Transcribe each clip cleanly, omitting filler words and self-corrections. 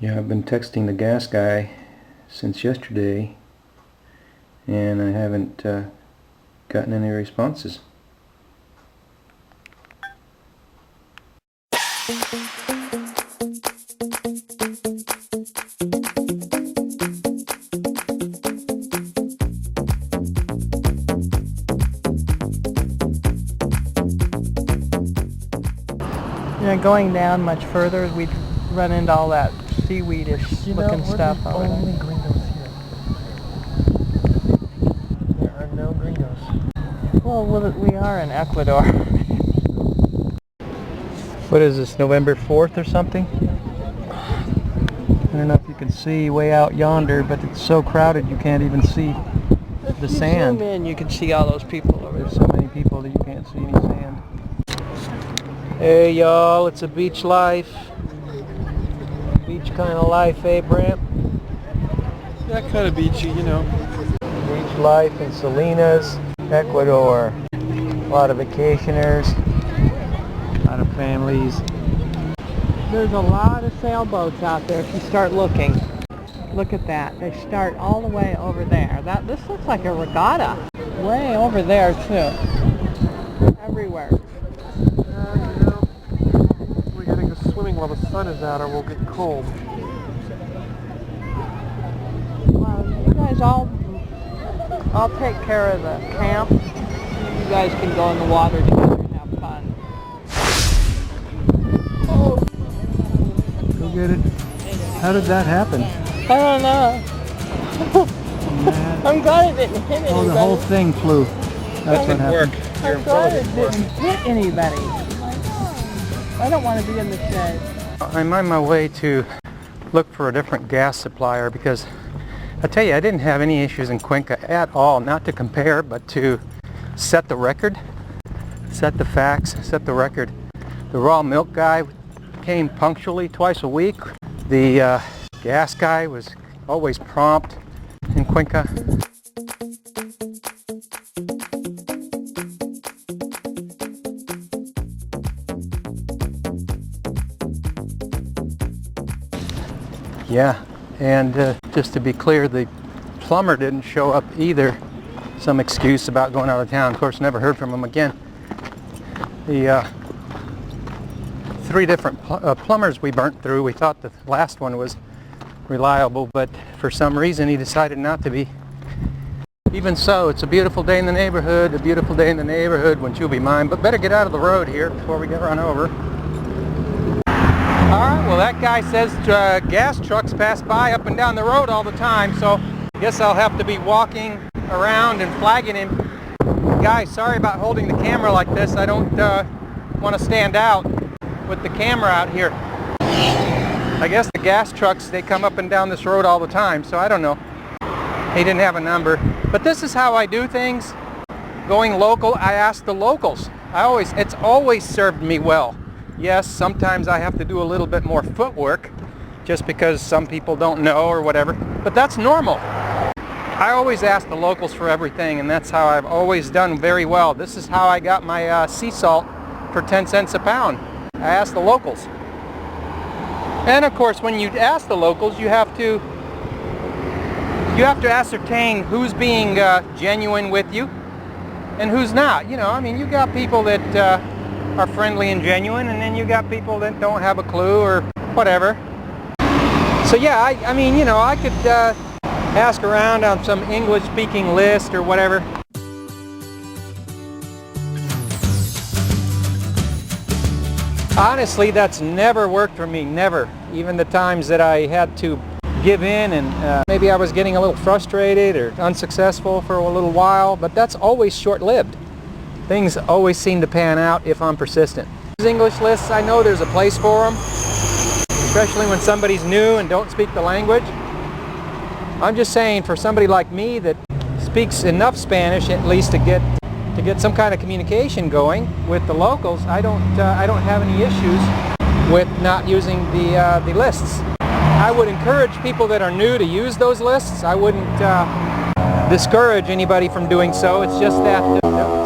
Yeah, I've been texting the gas guy since yesterday and I haven't gotten any responses. Yeah, going down much further, we'd run into all that seaweedish looking stuff over there. Only gringos here. There are no gringos. Well, we are in Ecuador. What is this, November 4th or something? I don't know if you can see way out yonder, but it's so crowded you can't even see the sand. Zoom in, you can see all those people over there. There's so many people that you can't see any sand. Hey y'all, it's a beach life. Beach kind of life, eh, Brent? Yeah, kind of beachy, you know. Beach life in Salinas, Ecuador. A lot of vacationers, a lot of families. There's a lot of sailboats out there if you start looking. Look at that. They start all the way over there. This looks like a regatta. Way over there too. Everywhere. You know, we're getting to swimming while the sun is out or we'll get cold. Well, you guys I'll take care of the camp. You guys can go in the water together and have fun. Go get it. How did that happen? I don't know. I'm glad it didn't hit anybody. Oh, the whole thing flew. That's what happened. I'm glad it didn't hit anybody. I don't want to be in the shade. I'm on my way to look for a different gas supplier because I tell you, I didn't have any issues in Cuenca at all, not to compare, but to set the record, set the facts, set the record. The raw milk guy came punctually twice a week. The gas guy was always prompt in Cuenca. Yeah, and just to be clear, the plumber didn't show up either. Some excuse about going out of town. Of course, never heard from him again. The 3 different plumbers we burnt through, we thought the last one was reliable, but for some reason he decided not to be. Even so, it's a beautiful day in the neighborhood, wouldn't you be mine? But better get out of the road here before we get run over. Alright, well that guy says gas trucks pass by up and down the road all the time, so I guess I'll have to be walking around and flagging him. Guys, sorry about holding the camera like this. I don't want to stand out with the camera out here. I guess the gas trucks, they come up and down this road all the time, so I don't know. He didn't have a number. But this is how I do things. Going local, I ask the locals. It's always served me well. Yes, sometimes I have to do a little bit more footwork just because some people don't know or whatever, but that's normal. I always ask the locals for everything, and that's how I've always done very well. This is how I got my sea salt for 10 cents a pound. I asked the locals. And of course, when you ask the locals, you have to ascertain who's being genuine with you and who's not. You know, I mean, you got people that are friendly and genuine, and then you got people that don't have a clue or whatever. So yeah, I mean, you know, I could ask around on some English-speaking list or whatever. Honestly, that's never worked for me, never. Even the times that I had to give in and maybe I was getting a little frustrated or unsuccessful for a little while, but that's always short-lived. Things always seem to pan out if I'm persistent. These English lists, I know there's a place for them, especially when somebody's new and don't speak the language. I'm just saying, for somebody like me that speaks enough Spanish at least to get some kind of communication going with the locals, I don't have any issues with not using the lists. I would encourage people that are new to use those lists. I wouldn't discourage anybody from doing so. It's just that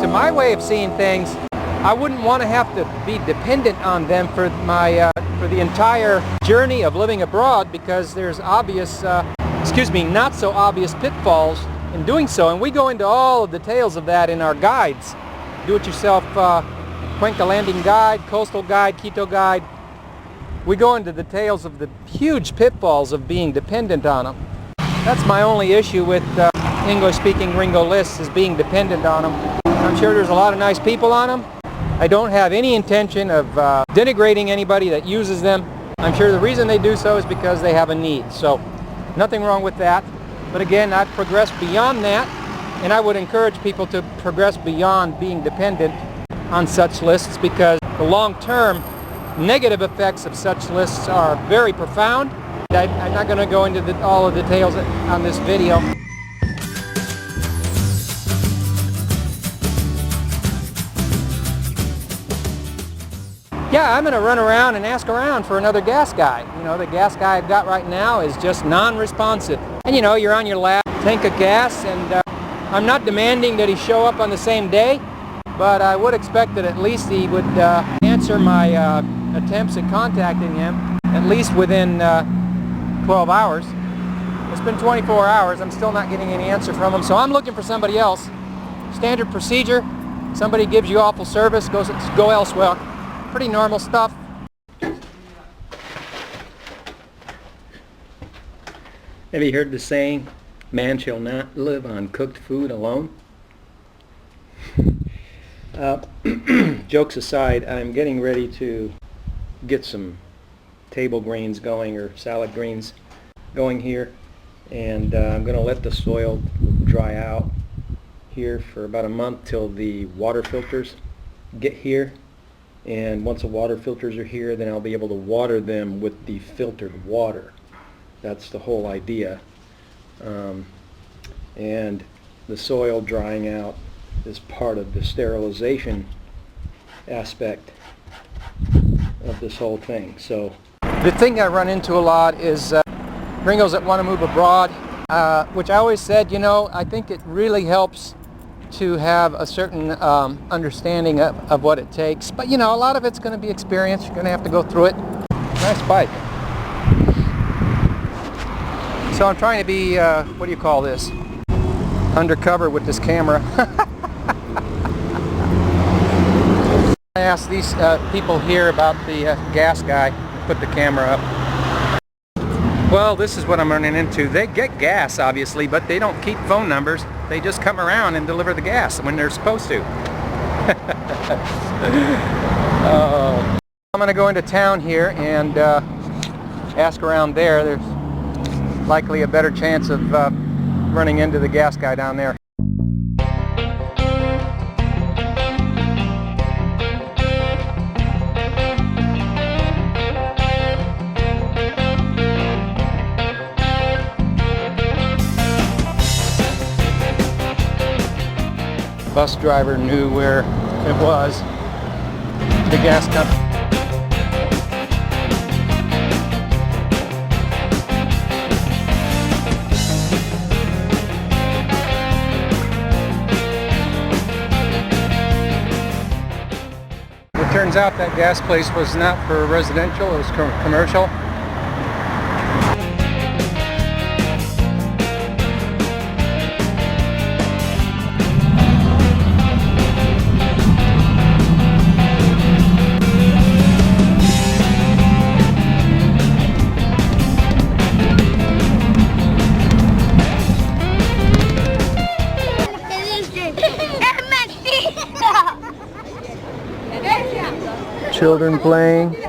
to my way of seeing things, I wouldn't want to have to be dependent on them for my for the entire journey of living abroad, because there's obvious, not so obvious pitfalls in doing so, and we go into all the details of that in our guides. Do-it-yourself Cuenca Landing Guide, Coastal Guide, Quito Guide. We go into the details of the huge pitfalls of being dependent on them. That's my only issue with English-speaking gringo lists, is being dependent on them. I'm sure there's a lot of nice people on them. I don't have any intention of denigrating anybody that uses them. I'm sure the reason they do so is because they have a need. So nothing wrong with that. But again, I've progressed beyond that, and I would encourage people to progress beyond being dependent on such lists, because the long-term negative effects of such lists are very profound. I'm not going to go into all of the details on this video. Yeah, I'm going to run around and ask around for another gas guy. You know, the gas guy I've got right now is just non-responsive. And you know, you're on your last tank of gas, and I'm not demanding that he show up on the same day, but I would expect that at least he would answer my attempts at contacting him at least within 12 hours. It's been 24 hours. I'm still not getting any answer from him, so I'm looking for somebody else. Standard procedure. Somebody gives you awful service, go elsewhere. Pretty normal stuff. Have you heard the saying, man shall not live on cooked food alone? Jokes aside, I'm getting ready to get some table greens going, or salad greens going here, and I'm going to let the soil dry out here for about a month till the water filters get here. And once the water filters are here, then I'll be able to water them with the filtered water. That's the whole idea. And the soil drying out is part of the sterilization aspect of this whole thing. So the thing I run into a lot is gringos that want to move abroad, which I always said, you know, I think it really helps to have a certain understanding of what it takes. But you know, a lot of it's going to be experience. You're going to have to go through it. Nice bike. So I'm trying to be, what do you call this? Undercover with this camera. I asked these people here about the gas guy who put the camera up. Well, this is what I'm running into. They get gas, obviously, but they don't keep phone numbers. They just come around and deliver the gas when they're supposed to. I'm going to go into town here and ask around there. There's likely a better chance of running into the gas guy down there. Bus driver knew where it was, the gas company. It turns out that gas place was not for residential, it was commercial. Children playing.